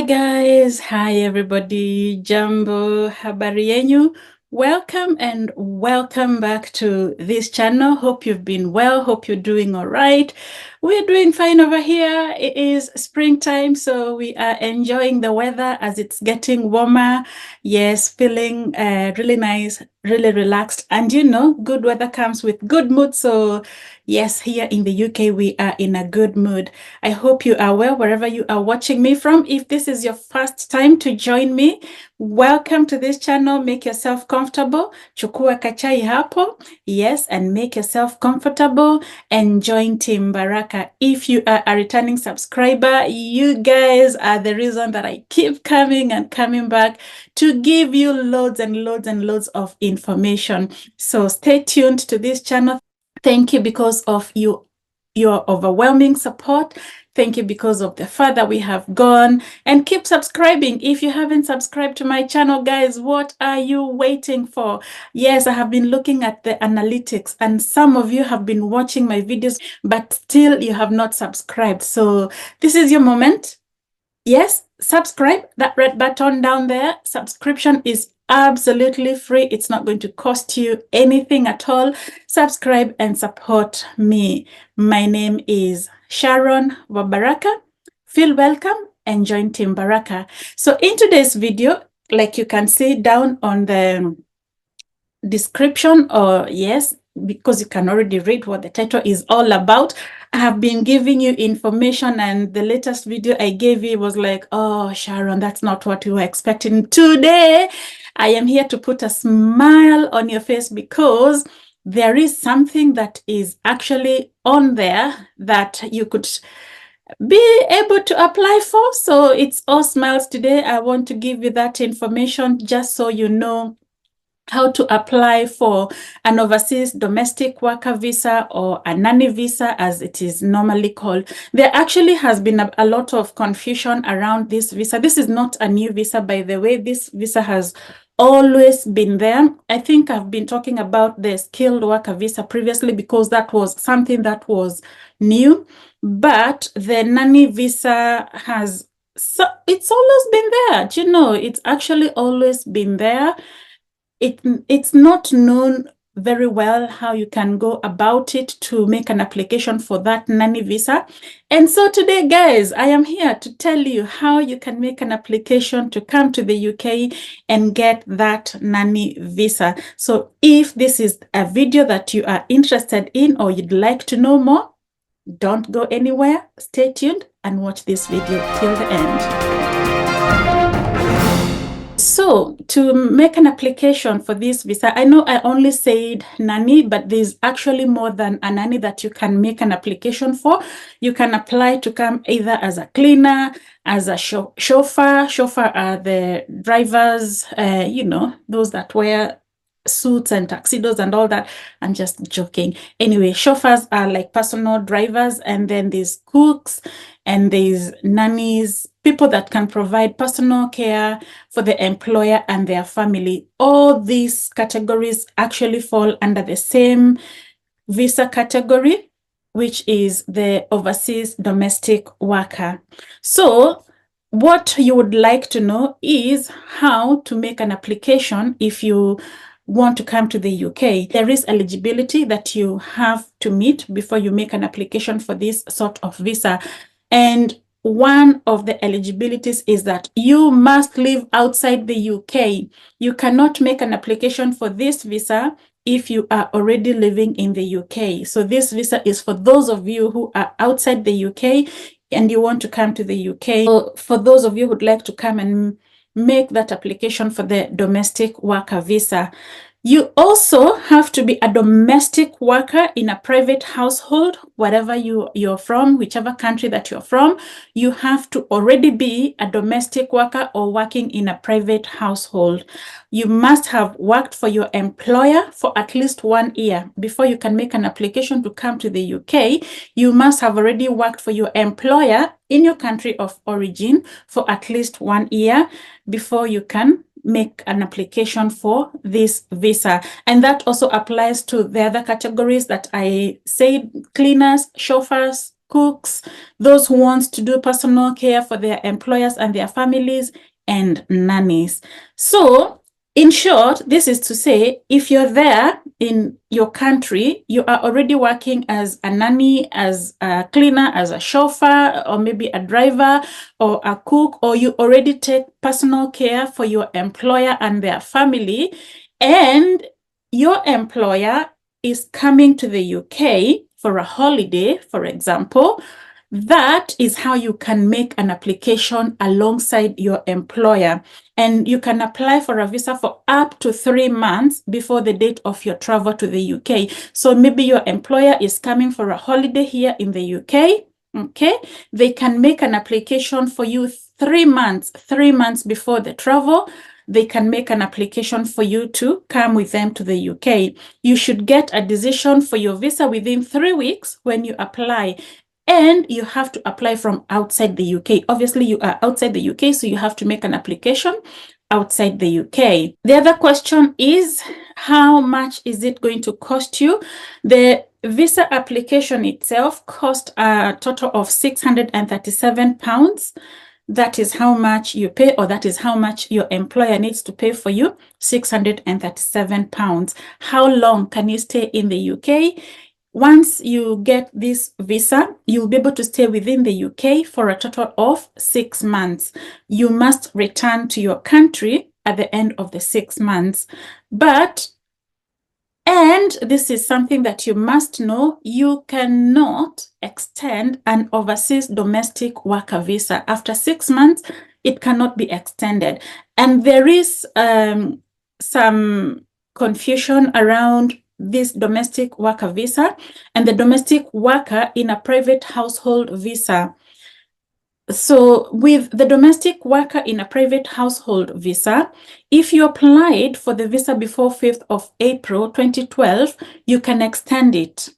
guys, hi everybody, Jambo, habari yenyu. Welcome and welcome back to this channel. Hope you've been well, hope you're doing all right. We're doing fine over here. It is springtime, so we are enjoying the weather as it's getting warmer. Yes, feeling really nice, really relaxed. And you know, good weather comes with good mood. So yes, here in the UK, we are in a good mood. I hope you are well wherever you are watching me from. If this is your first time to join me, welcome to this channel. Make yourself comfortable. Chukua kachai hapo. Yes, and make yourself comfortable and join Team Baraka. If you are a returning subscriber, you guys are the reason that I keep coming and coming back to give you loads and loads and loads of information. So stay tuned to this channel. Thank you because of your overwhelming support. Thank you because of the far that we have gone, and keep subscribing. If you haven't subscribed to my channel, guys, what are you waiting for? Yes, I have been looking at the analytics, and some of you have been watching my videos, but still you have not subscribed. So this is your moment. Yes, subscribe, that red button down there. Subscription is absolutely free. It's not going to cost you anything at all. Subscribe and support me. My name is Sharon Baraka. Feel welcome and join Team Baraka. So in today's video, like you can see down on the description, or yes, because you can already read what the title is all about. I have been giving you information, and the latest video I gave you was like, oh, Sharon, that's not what we were expecting. Today, I am here to put a smile on your face because there is something that is actually on there that you could be able to apply for. So it's all smiles today. I want to give you that information just so you know how to apply for an overseas domestic worker visa, or a nanny visa as it is normally called. There actually has been a lot of confusion around this visa. This is not a new visa, by the way. This visa has always been there. I think I've been talking about the skilled worker visa previously because that was something that was new, but the nanny visa has, so it's always been there. Do you know, it's actually always been there. It's not known very well how you can go about it to make an application for that nanny visa. And so today, guys, I am here to tell you how you can make an application to come to the UK and get that nanny visa. So if this is a video that you are interested in or you'd like to know more, don't go anywhere. Stay tuned and watch this video till the end. So to make an application for this visa, I know I only said nanny, but there's actually more than a nanny that you can make an application for. You can apply to come either as a cleaner, as a chauffeur. Chauffeur are the drivers, you know, those that wear suits and tuxedos and all that. I'm just joking. Anyway, chauffeurs are like personal drivers, and then there's cooks, and there's nannies, people that can provide personal care for the employer and their family. All these categories actually fall under the same visa category, which is the overseas domestic worker. So what you would like to know is how to make an application if you want to come to the UK. There is eligibility that you have to meet before you make an application for this sort of visa. And one of the eligibilities is that you must live outside the UK. You cannot make an application for this visa if you are already living in the UK. So this visa is for those of you who are outside the UK and you want to come to the UK. So for those of you who'd like to come and make that application for the domestic worker visa, you also have to be a domestic worker in a private household, wherever you're from, whichever country that you're from. You have to already be a domestic worker or working in a private household. You must have worked for your employer for at least 1 year. Before you can make an application to come to the UK, you must have already worked for your employer in your country of origin for at least 1 year before you can make an application for this visa. And that also applies to the other categories that I said: cleaners, chauffeurs, cooks, those who want to do personal care for their employers and their families, and nannies. So in short, this is to say, if you're there in your country, you are already working as a nanny, as a cleaner, as a chauffeur, or maybe a driver or a cook, or you already take personal care for your employer and their family, and your employer is coming to the UK for a holiday, for example, that is how you can make an application alongside your employer. And you can apply for a visa for up to 3 months before the date of your travel to the UK. So maybe your employer is coming for a holiday here in the UK. Okay, they can make an application for you 3 months before the travel. They can make an application for you to come with them to the UK. You should get a decision for your visa within 3 weeks when you apply. And you have to apply from outside the UK. Obviously, you are outside the UK, so you have to make an application outside the UK. The other question is, how much is it going to cost you? The visa application itself cost a total of £637. That is how much you pay, or that is how much your employer needs to pay for you, £637. How long can you stay in the UK? Once you get this visa, you'll be able to stay within the UK for a total of 6 months. You must return to your country at the end of the 6 months. And this is something that you must know, you cannot extend an overseas domestic worker visa. After 6 months, it cannot be extended. And there is some confusion around this domestic worker visa and the domestic worker in a private household visa. So with the domestic worker in a private household visa, if you applied for the visa before 5th of April 2012, you can extend it.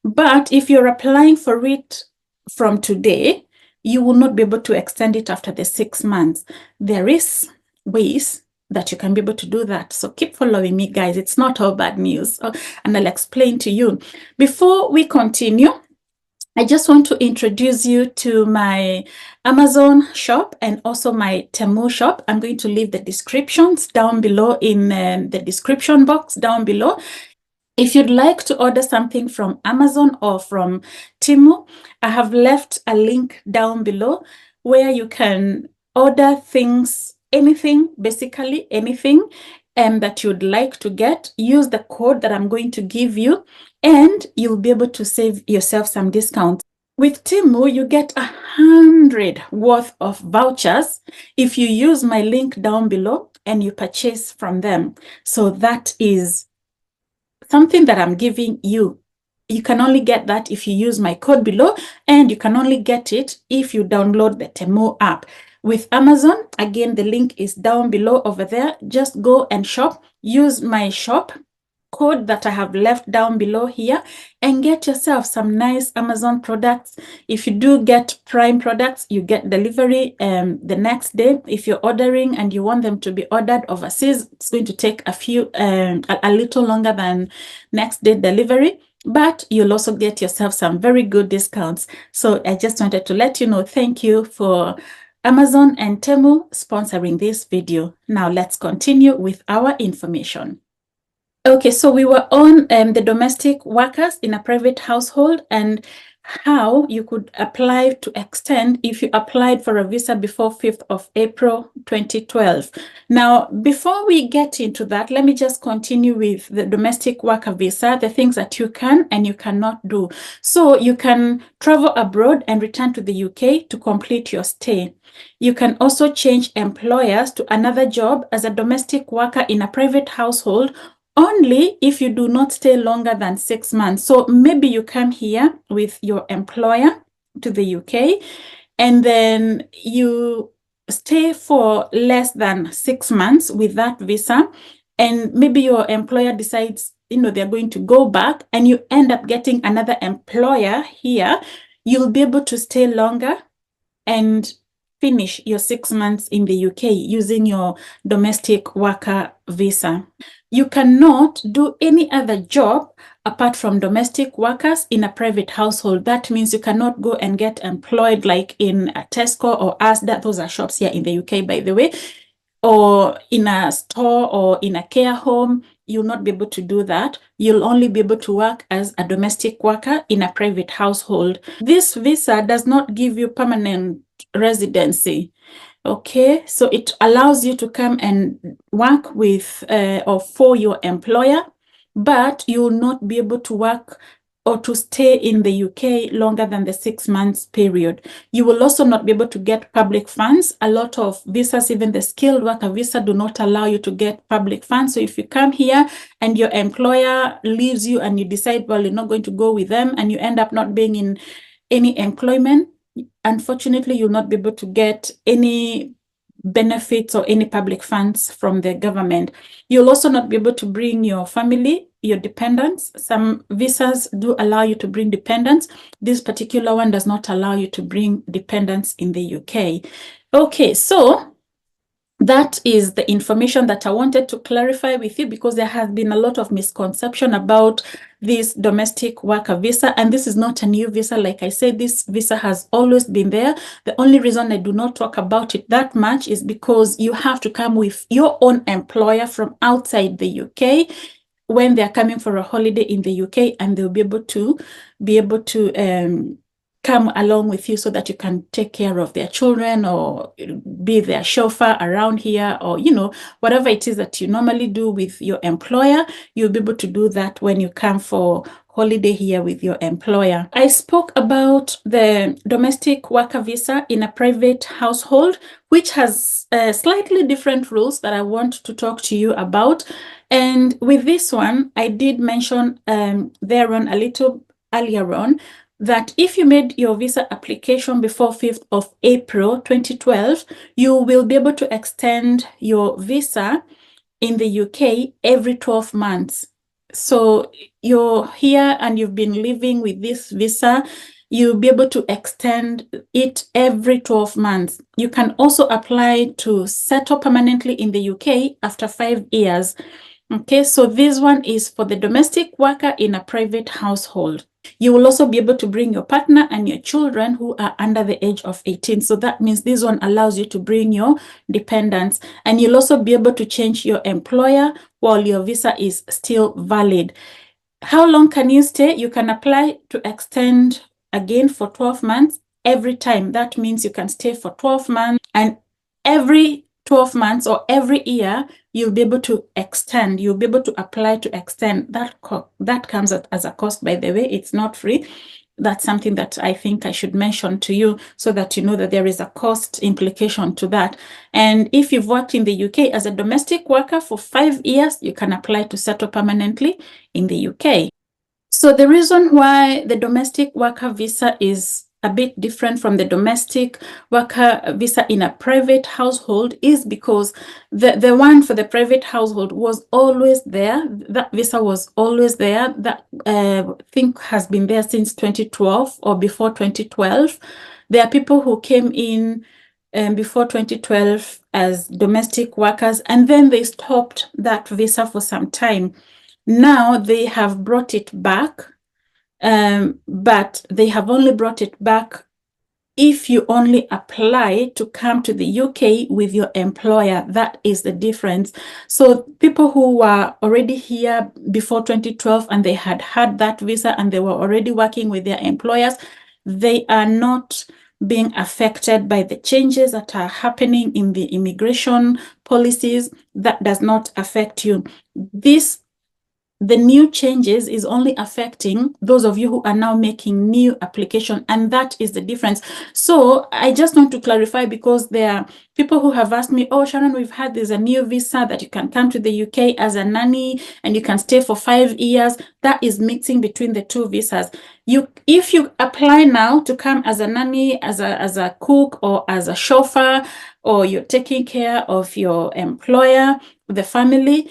But if you're applying for it from today, you will not be able to extend it after the 6 months. There is ways that you can be able to do that. So keep following me, guys. It's not all bad news. And I'll explain to you. Before we continue, I just want to introduce you to my Amazon shop and also my Temu shop. I'm going to leave the descriptions down below in the description box down below. If you'd like to order something from Amazon or from Temu, I have left a link down below where you can order things, anything, basically anything that you'd like to get. Use the code that I'm going to give you and you'll be able to save yourself some discounts. With Temu, you get 100 worth of vouchers if you use my link down below and you purchase from them. So that is something that I'm giving you. You can only get that if you use my code below, and you can only get it if you download the Temu app. With Amazon, again, the link is down below over there. Just go and shop. Use my shop code that I have left down below here and get yourself some nice Amazon products. If you do get Prime products, you get delivery the next day. If you're ordering and you want them to be ordered overseas, it's going to take a little longer than next day delivery, but you'll also get yourself some very good discounts. So I just wanted to let you know, thank you for Amazon and Temu sponsoring this video. Now let's continue with our information. Okay, so we were on the domestic workers in a private household and how you could apply to extend if you applied for a visa before 5th of April 2012. Now, before we get into that, let me just continue with the domestic worker visa, the things that you can and you cannot do. So you can travel abroad and return to the UK to complete your stay. You can also change employers to another job as a domestic worker in a private household only if you do not stay longer than 6 months. So maybe you come here with your employer to the UK and then you stay for less than 6 months with that visa, and maybe your employer decides, they're going to go back and you end up getting another employer here. You'll be able to stay longer and finish your 6 months in the UK using your domestic worker visa. You cannot do any other job apart from domestic workers in a private household. That means you cannot go and get employed like in a Tesco or Asda. Those are shops here in the UK, by the way, or in a store or in a care home. You'll not be able to do that. You'll only be able to work as a domestic worker in a private household. This visa does not give you permanent residency. Okay, so it allows you to come and work with or for your employer, but you will not be able to work or to stay in the UK longer than the 6 months period. You will also not be able to get public funds. A lot of visas, even the skilled worker visa, do not allow you to get public funds. So if you come here and your employer leaves you and you decide, well, you're not going to go with them, and you end up not being in any employment, unfortunately, you'll not be able to get any benefits or any public funds from the government. You'll also not be able to bring your family, your dependents. Some visas do allow you to bring dependents. This particular one does not allow you to bring dependents in the UK. Okay, so that is the information that I wanted to clarify with you, because there has been a lot of misconception about this domestic worker visa, and this is not a new visa. Like I said, this visa has always been there. The only reason I do not talk about it that much is because you have to come with your own employer from outside the UK when they're coming for a holiday in the UK, and they'll be able to come along with you so that you can take care of their children or be their chauffeur around here, or, you know, whatever it is that you normally do with your employer, you'll be able to do that when you come for holiday here with your employer. I spoke about the domestic worker visa in a private household, which has slightly different rules that I want to talk to you about. And with this one, I did mention there on a little earlier on that if you made your visa application before 5th of April 2012, you will be able to extend your visa in the UK every 12 months. So you're here and you've been living with this visa, you'll be able to extend it every 12 months. You can also apply to settle permanently in the UK after 5 years. Okay, so this one is for the domestic worker in a private household. You will also be able to bring your partner and your children who are under the age of 18. So that means this one allows you to bring your dependents, and you'll also be able to change your employer while your visa is still valid. How long can you stay? You can apply to extend again for 12 months every time. That means you can stay for 12 months, and every 12 months or every year, you'll be able to extend. You'll be able to apply to extend. That comes as a cost, by the way. It's not free. That's something that I think I should mention to you so that you know that there is a cost implication to that. And if you've worked in the UK as a domestic worker for 5 years, you can apply to settle permanently in the UK. So the reason why the domestic worker visa is a bit different from the domestic worker visa in a private household is because the one for the private household was always there. That visa was always there. That I think has been there since 2012 or before 2012. There are people who came in before 2012 as domestic workers, and then they stopped that visa for some time. Now they have brought it back, but they have only brought it back if you only apply to come to the UK with your employer. That is the difference. So people who were already here before 2012 and they had had that visa and they were already working with their employers, they are not being affected by the changes that are happening in the immigration policies. That does not affect you. The new changes is only affecting those of you who are now making new application, and that is the difference. So I just want to clarify, because there are people who have asked me, oh, Sharon, we've had there's a new visa that you can come to the UK as a nanny and you can stay for 5 years. That is mixing between the two visas. If you apply now to come as a nanny, as a cook, or as a chauffeur, or you're taking care of your employer, the family,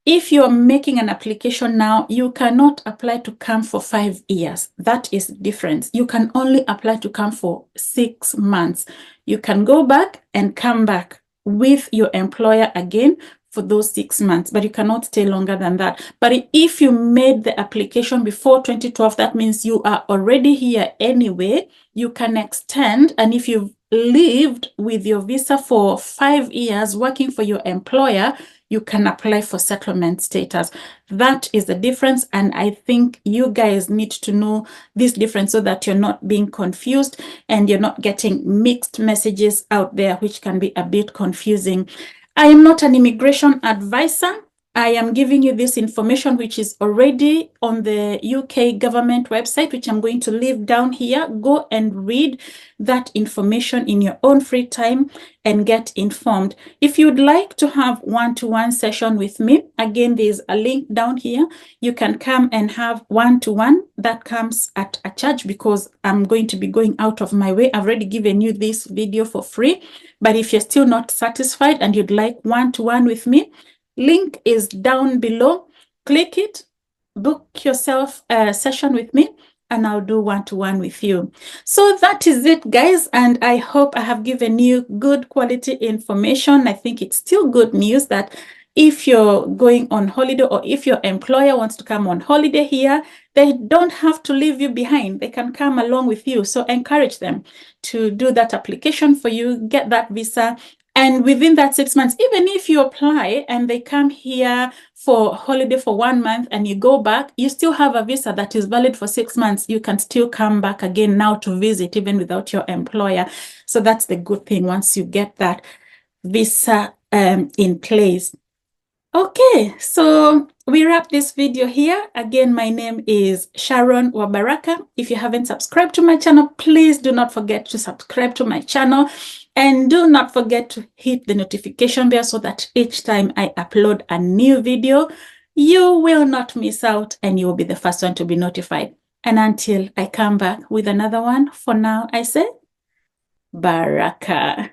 if you're making an application now, you cannot apply to come for 5 years. That is the difference. You can only apply to come for 6 months. You can go back and come back with your employer again for those 6 months, but you cannot stay longer than that. But if you made the application before 2012, that means you are already here anyway. You can extend, and if you've lived with your visa for 5 years working for your employer, you can apply for settlement status. That is the difference, and I think you guys need to know this difference so that you're not being confused and you're not getting mixed messages out there, which can be a bit confusing. I am not an immigration advisor. I am giving you this information, which is already on the UK government website, which I'm going to leave down here. Go and read that information in your own free time and get informed. If you'd like to have one-to-one session with me, again, there's a link down here. You can come and have one-to-one. That comes at a charge because I'm going to be going out of my way. I've already given you this video for free. But if you're still not satisfied and you'd like one-to-one with me, link is down below. Click it, book yourself a session with me, and I'll do one-to-one with you. So that is it, guys. And I hope I have given you good quality information. I think it's still good news that if you're going on holiday or if your employer wants to come on holiday here, they don't have to leave you behind. They can come along with you. So encourage them to do that application for you, get that visa. And within that 6 months, even if you apply and they come here for holiday for 1 month and you go back, you still have a visa that is valid for 6 months. You can still come back again now to visit even without your employer. So that's the good thing once you get that visa in place. Okay, so we wrap this video here. Again, my name is Sharon Baraka. If you haven't subscribed to my channel, please do not forget to subscribe to my channel. And do not forget to hit the notification bell so that each time I upload a new video, you will not miss out and you will be the first one to be notified. And until I come back with another one, for now, I say Baraka.